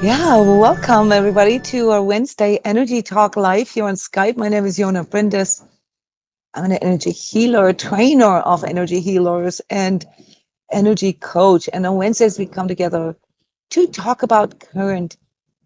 Yeah, welcome everybody to our Wednesday Energy Talk Live here on Skype. My name is Jona Bryndis. I'm an energy healer, trainer of energy healers, and energy coach. And on Wednesdays, we come together to talk about current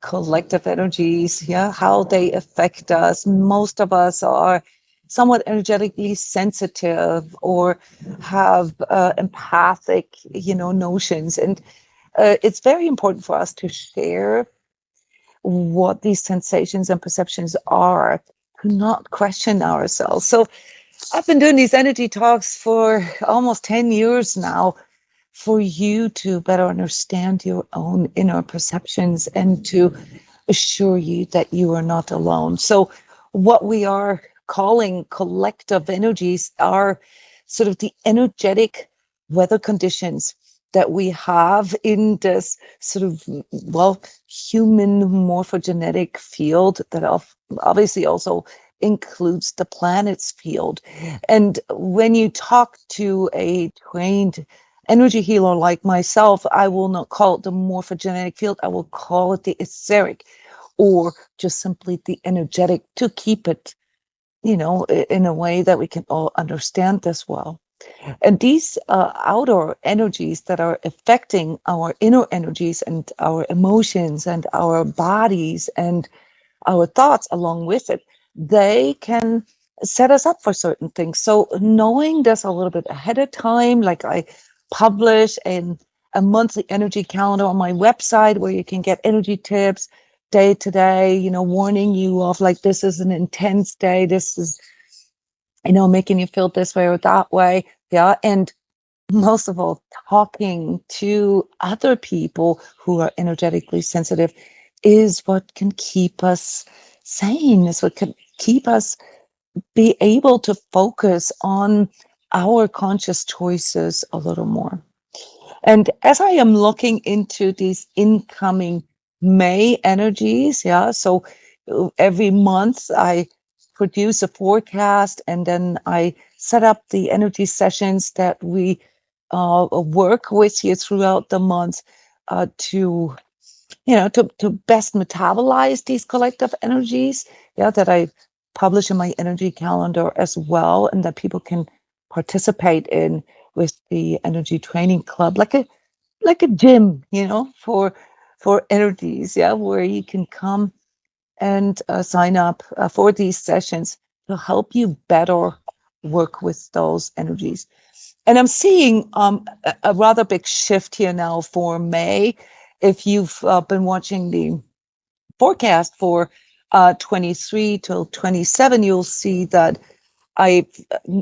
collective energies, how they affect us. Most of us are somewhat energetically sensitive or have empathic, notions. And it's very important for us to share what these sensations and perceptions are, to not question ourselves. So I've been doing these energy talks for almost 10 years now for you to better understand your own inner perceptions and to assure you that you are not alone. So what we are calling collective energies are sort of the energetic weather conditions that we have in this sort of, human morphogenetic field that obviously also includes the planet's field. And when you talk to a trained energy healer like myself, I will not call it the morphogenetic field. I will call it the etheric, or just simply the energetic, to keep it, in a way that we can all understand this well. And these outer energies that are affecting our inner energies and our emotions and our bodies and our thoughts along with it, they can set us up for certain things. So knowing this a little bit ahead of time, like I publish a monthly energy calendar on my website where you can get energy tips day to day, warning you of like, this is an intense day. This is, making you feel this way or that way. Yeah. And most of all, talking to other people who are energetically sensitive is what can keep us sane, is what can keep us be able to focus on our conscious choices a little more. And as I am looking into these incoming May energies, so every month I produce a forecast and then I set up the energy sessions that we work with you throughout the month to to best metabolize these collective energies, that I publish in my energy calendar as well, and that people can participate in with the energy training club, like a gym, for energies, where you can come and sign up for these sessions to help you better work with those energies. And I'm seeing a rather big shift here now for May. If you've been watching the forecast for 23 till 27, you'll see that I've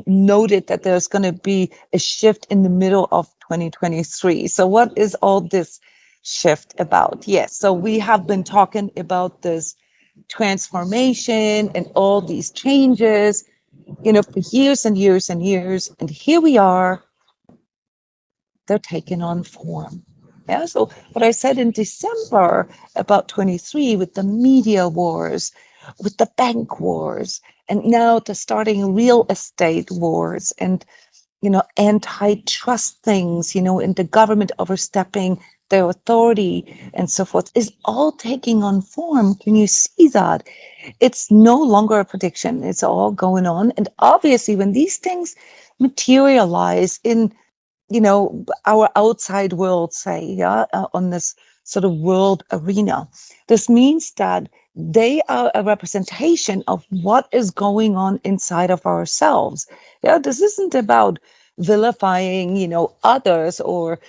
noted that there's going to be a shift in the middle of 2023. So what is all this shift about? Yes, so we have been talking about this transformation and all these changes, for years and years and years. And here we are, they're taking on form. Yeah, so what I said in December about 23 with the media wars, with the bank wars, and now the starting real estate wars and, antitrust things, and the government overstepping their authority and so forth is all taking on form. Can you see that? It's no longer a prediction. It's all going on. And obviously, when these things materialize in our outside world, say, on this sort of world arena. This means that they are a representation of what is going on inside of ourselves. Yeah, this isn't about vilifying, others or,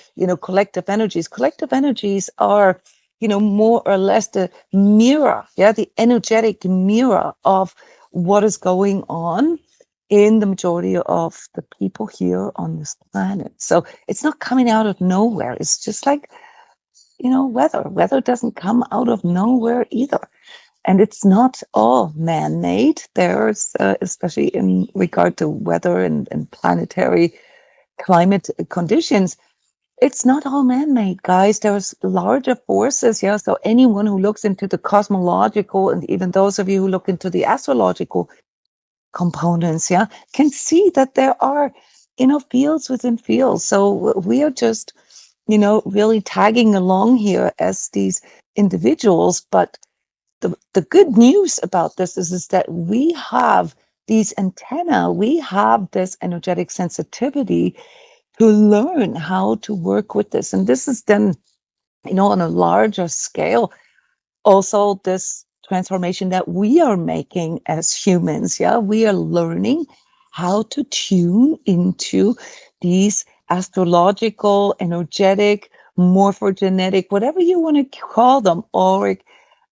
collective energies. Collective energies are, more or less the mirror, the energetic mirror of what is going on in the majority of the people here on this planet. So it's not coming out of nowhere. It's just like, weather. Weather doesn't come out of nowhere either. And it's not all man-made. There's, especially in regard to weather and planetary climate conditions, it's not all man-made, guys. There's larger forces. Yeah. So anyone who looks into the cosmological, and even those of you who look into the astrological components, can see that there are, fields within fields. So we are just, really tagging along here as these individuals. But the good news about this is that we have these antenna, we have this energetic sensitivity to learn how to work with this. And this is then, on a larger scale, also this transformation that we are making as humans. Yeah, we are learning how to tune into these astrological, energetic, morphogenetic, whatever you want to call them, auric,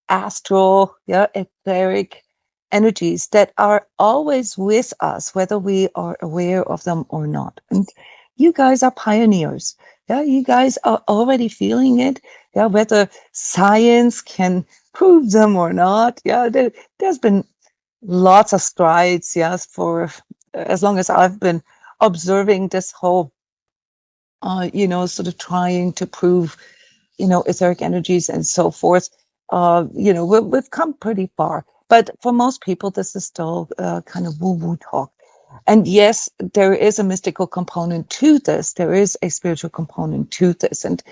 astral, yeah, etheric energies that are always with us, whether we are aware of them or not. And you guys are pioneers. Yeah, you guys are already feeling it. Yeah, whether science can prove them or not. Yeah, there's been lots of strides. Yes, for as long as I've been observing this whole, sort of trying to prove, etheric energies and so forth. We've come pretty far, but for most people, this is still kind of woo-woo talk. And yes, there is a mystical component to this. There is a spiritual component to this. And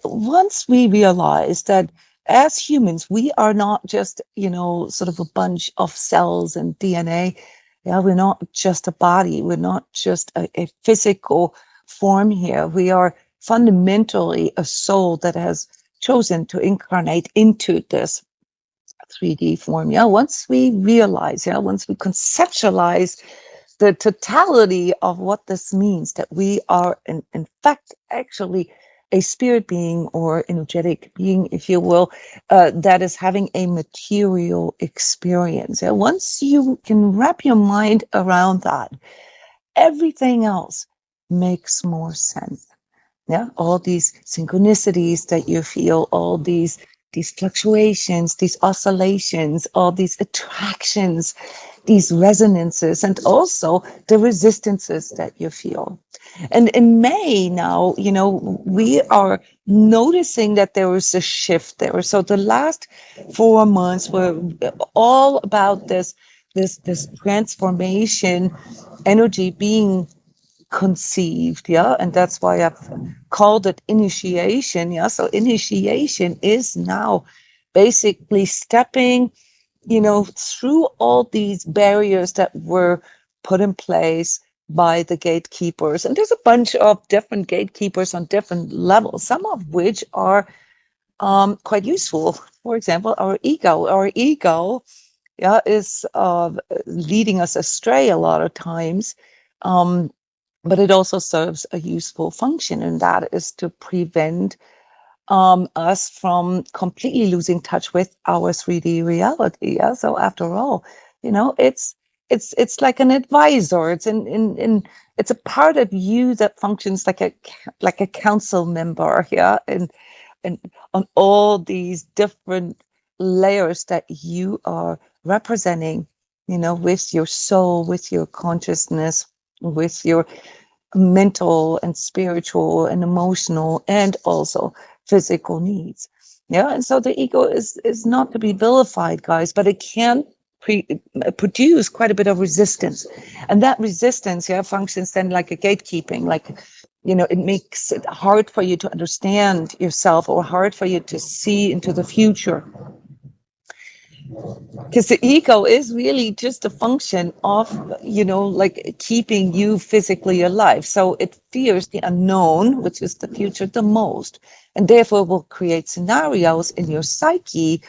once we realize that as humans, we are not just, sort of a bunch of cells and DNA. Yeah, we're not just a body. We're not just a physical form here. We are fundamentally a soul that has chosen to incarnate into this 3D form. Yeah, once we realize, once we conceptualize the totality of what this means, that we are in fact actually a spirit being or energetic being, if you will, that is having a material experience. Yeah, once you can wrap your mind around that, everything else makes more sense. Yeah, all these synchronicities that you feel, all these fluctuations, these oscillations, all these attractions, these resonances, and also the resistances that you feel. And in May now, we are noticing that there is a shift there. So the last 4 months were all about this transformation energy being conceived. Yeah, and that's why I've called it initiation. Yeah, so initiation is now basically stepping, through all these barriers that were put in place by the gatekeepers. And there's a bunch of different gatekeepers on different levels, some of which are quite useful. For example, our ego. Our ego, yeah, is leading us astray a lot of times. But it also serves a useful function, and that is to prevent us from completely losing touch with our 3D reality. Yeah. So after all, it's like an advisor. It's it's a part of you that functions like a council member. Yeah. And on all these different layers that you are representing, with your soul, with your consciousness, with your mental and spiritual and emotional and also physical needs. Yeah, and so the ego is not to be vilified, guys, but it can produce quite a bit of resistance, and that resistance, yeah, functions then like a gatekeeping, like, it makes it hard for you to understand yourself or hard for you to see into the future, because the ego is really just a function of, like keeping you physically alive. So it fears the unknown, which is the future, the most, and therefore will create scenarios in your psyche.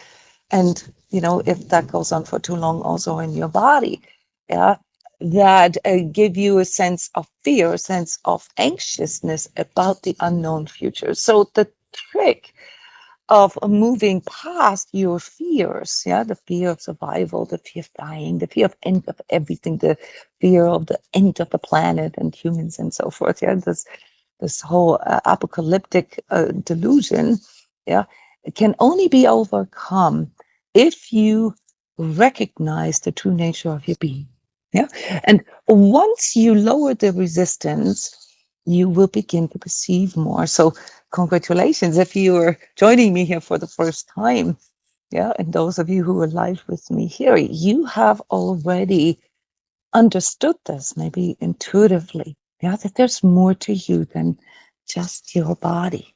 And, if that goes on for too long, also in your body, yeah, that give you a sense of fear, a sense of anxiousness about the unknown future. So the trick of moving past your fears, yeah, the fear of survival, the fear of dying, the fear of end of everything, the fear of the end of the planet and humans and so forth, yeah, this whole apocalyptic delusion, yeah, it can only be overcome if you recognize the true nature of your being, yeah, and once you lower the resistance, you will begin to perceive more. So congratulations if you are joining me here for the first time. Yeah, and those of you who are live with me here, you have already understood this, maybe intuitively. Yeah, that there's more to you than just your body.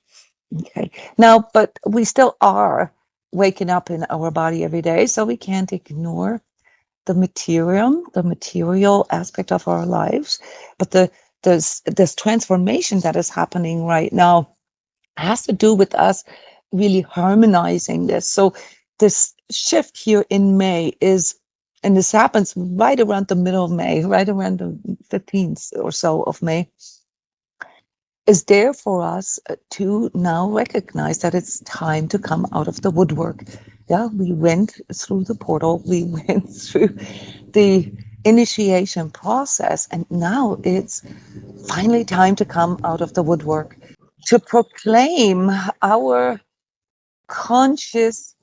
Okay. Now, but we still are waking up in our body every day, so we can't ignore the material aspect of our lives. But this transformation that is happening right now has to do with us really harmonizing this. So this shift here in May is, and this happens right around the middle of May, right around the 15th or so of May, is there for us to now recognize that it's time to come out of the woodwork. Yeah, we went through the portal, we went through the initiation process, and now it's finally time to come out of the woodwork, to proclaim our conscious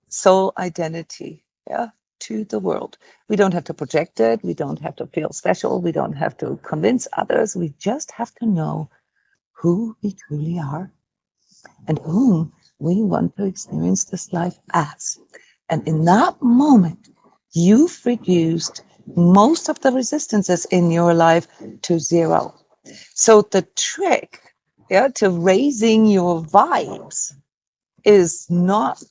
soul identity, yeah, to the world. We don't have to project it, we don't have to feel special, we don't have to convince others, we just have to know who we truly are and whom we want to experience this life as. And in that moment, you've reduced most of the resistances in your life to zero. So the trick, yeah, to raising your vibes is not,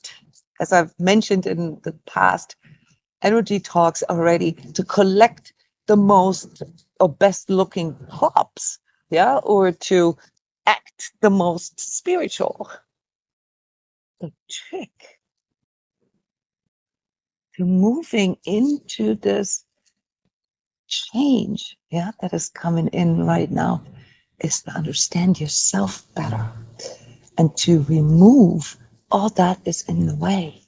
as I've mentioned in the past energy talks already, to collect the most or best looking props, yeah, or to act the most spiritual. The trick to moving into this change, yeah, that is coming in right now, is to understand yourself better and to remove all that is in the way,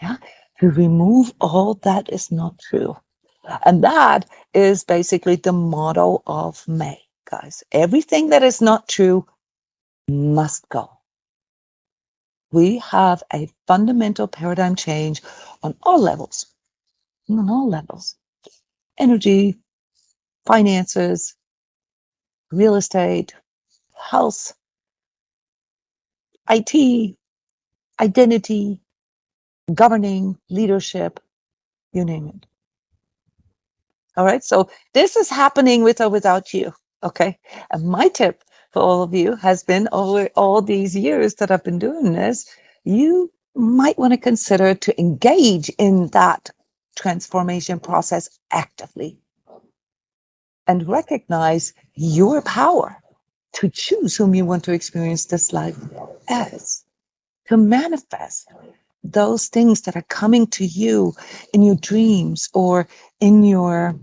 yeah, to remove all that is not true. And that is basically the motto of May, guys. Everything that is not true must go. We have a fundamental paradigm change on all levels, on all levels. Energy, finances, real estate, health, IT, identity, governing, leadership, you name it. All right. So this is happening with or without you. Okay. And my tip for all of you has been, over all these years that I've been doing this, you might want to consider to engage in that transformation process actively and recognize your power to choose whom you want to experience this life as, to manifest those things that are coming to you in your dreams or in your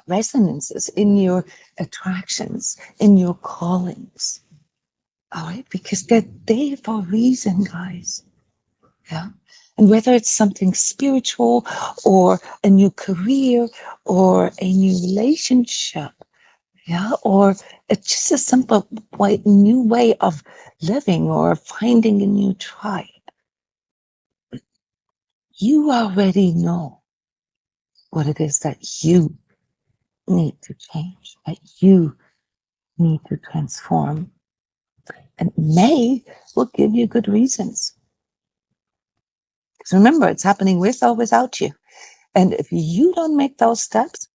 resonances, in your attractions, in your callings. All right, because they're there for a reason, guys. Yeah. And whether it's something spiritual or a new career or a new relationship, yeah, or it's just a simple new way of living or finding a new tribe, you already know what it is that you need to change, that you need to transform. And May will give you good reasons. Because remember, it's happening with or without you. And if you don't make those steps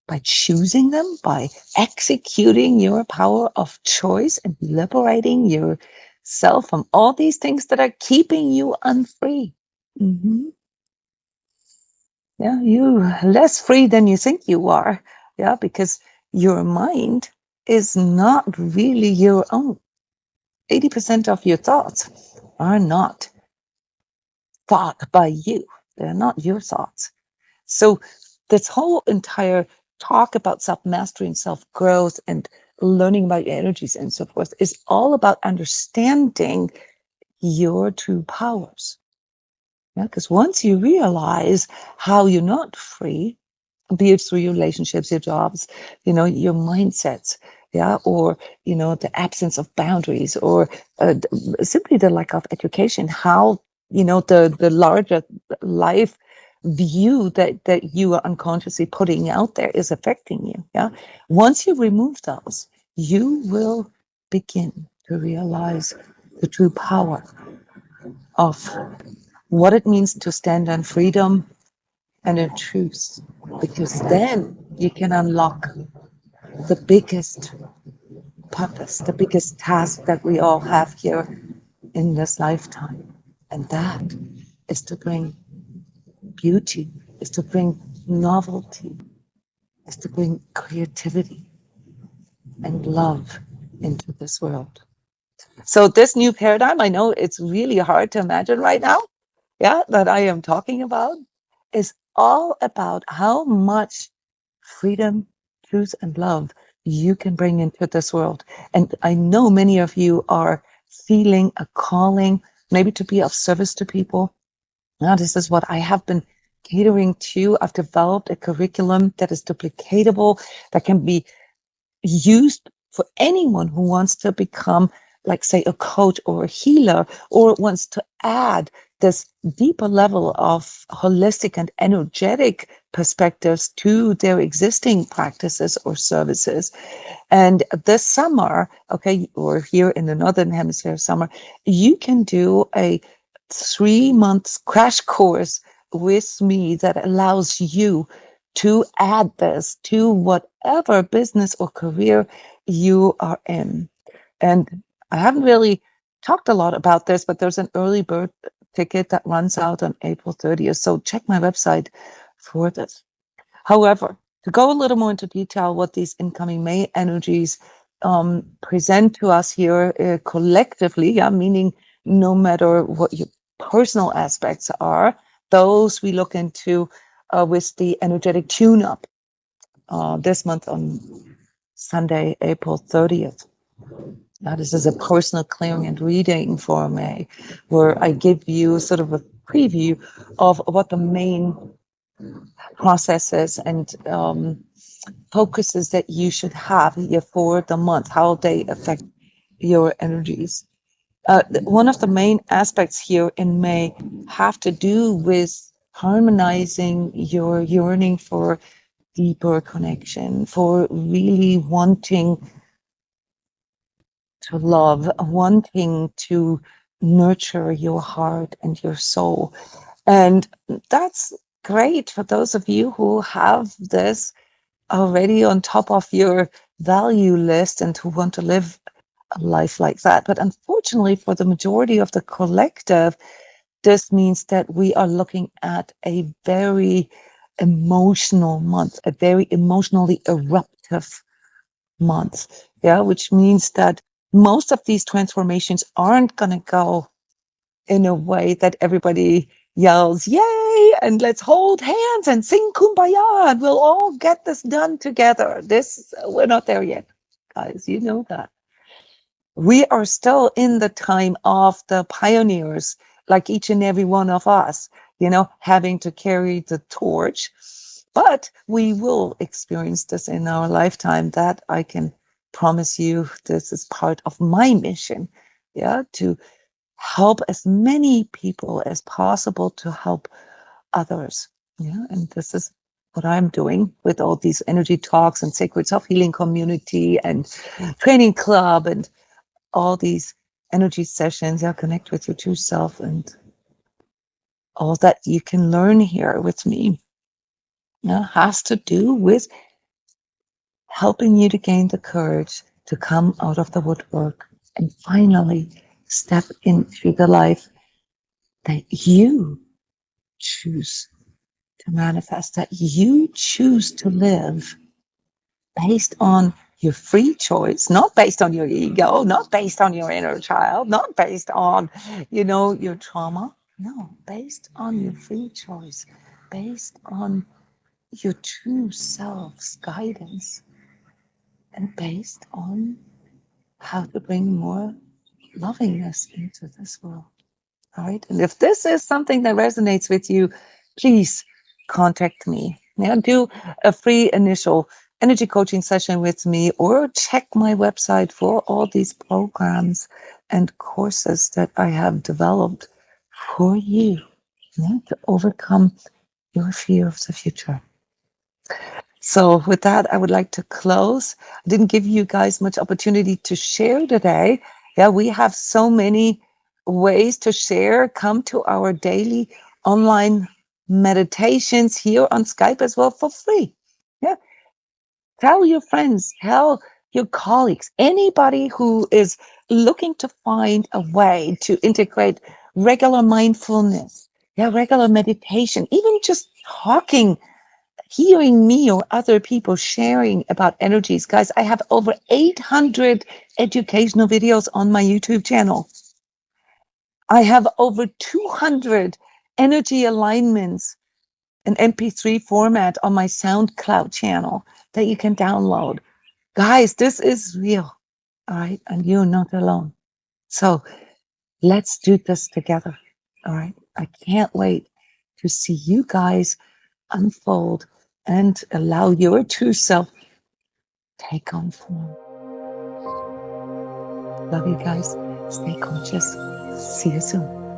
by choosing them, by executing your power of choice and liberating yourself from all these things that are keeping you unfree. Mm-hmm. Yeah, you're less free than you think you are. Yeah, because your mind is not really your own. 80% of your thoughts are not thought by you. They're not your thoughts. So this whole entire talk about self-mastery and self-growth and learning about your energies and so forth is all about understanding your true powers. Yeah, because once you realize how you're not free, be it through your relationships, your jobs, your mindsets, yeah, or, the absence of boundaries, or simply the lack of education, how, the larger life view that you are unconsciously putting out there is affecting you, yeah. Once you remove those, you will begin to realize the true power of what it means to stand on freedom and in truth, because then you can unlock the biggest purpose, the biggest task that we all have here in this lifetime. And that is to bring beauty, is to bring novelty, is to bring creativity and love into this world. So this new paradigm, I know it's really hard to imagine right now, yeah, that I am talking about, is all about how much freedom, truth, and love you can bring into this world. And I know many of you are feeling a calling, maybe to be of service to people. Now, this is what I have been catering to. I've developed a curriculum that is duplicatable, that can be used for anyone who wants to become, like, say, a coach or a healer, or wants to add this deeper level of holistic and energetic perspectives to their existing practices or services. And this summer, okay, or here in the Northern Hemisphere summer, you can do a 3 months crash course with me that allows you to add this to whatever business or career you are in. And I haven't really talked a lot about this, but there's an early bird ticket that runs out on April 30th. So check my website for this. However, to go a little more into detail, what these incoming May energies present to us here collectively, yeah, meaning no matter what your personal aspects are, those we look into with the energetic tune-up this month on Sunday, April 30th. Now, this is a personal clearing and reading for May, where I give you sort of a preview of what the main processes and focuses that you should have here for the month, how they affect your energies. One of the main aspects here in May have to do with harmonizing your yearning for deeper connection, for really wanting to love, wanting to nurture your heart and your soul. And that's great for those of you who have this already on top of your value list and who want to live a life like that. But unfortunately, for the majority of the collective, this means that we are looking at a very emotional month, a very emotionally eruptive month. Yeah, which means that most of these transformations aren't going to go in a way that everybody yells, yay, and let's hold hands and sing kumbaya, and we'll all get this done together. We're not there yet, guys. You know that. We are still in the time of the pioneers, like each and every one of us, having to carry the torch. But we will experience this in our lifetime. That I can promise you. This is part of my mission, yeah, to help as many people as possible to help others. Yeah, and this is what I'm doing with all these energy talks and sacred self-healing community and training club and all these energy sessions. Yeah, connect with your true self and all that you can learn here with me. Yeah, has to do with helping you to gain the courage to come out of the woodwork and finally step into the life that you choose to manifest, that you choose to live based on your free choice, not based on your ego, not based on your inner child, not based on, your trauma. No, based on your free choice, based on your true self's guidance, and based on how to bring more lovingness into this world. All right. And if this is something that resonates with you, please contact me. Yeah, do a free initial energy coaching session with me, or check my website for all these programs and courses that I have developed for you, yeah, to overcome your fear of the future. So with that, I would like to close. I didn't give you guys much opportunity to share today. Yeah, we have so many ways to share. Come to our daily online meditations here on Skype as well for free. Yeah. Tell your friends, tell your colleagues, anybody who is looking to find a way to integrate regular mindfulness, regular meditation, even just talking, hearing me or other people sharing about energies. Guys, I have over 800 educational videos on my YouTube channel. I have over 200 energy alignments in MP3 format on my SoundCloud channel that you can download. Guys, this is real. All right. And you're not alone. So let's do this together. All right. I can't wait to see you guys unfold and allow your true self take on form. Love you guys. Stay conscious. See you soon.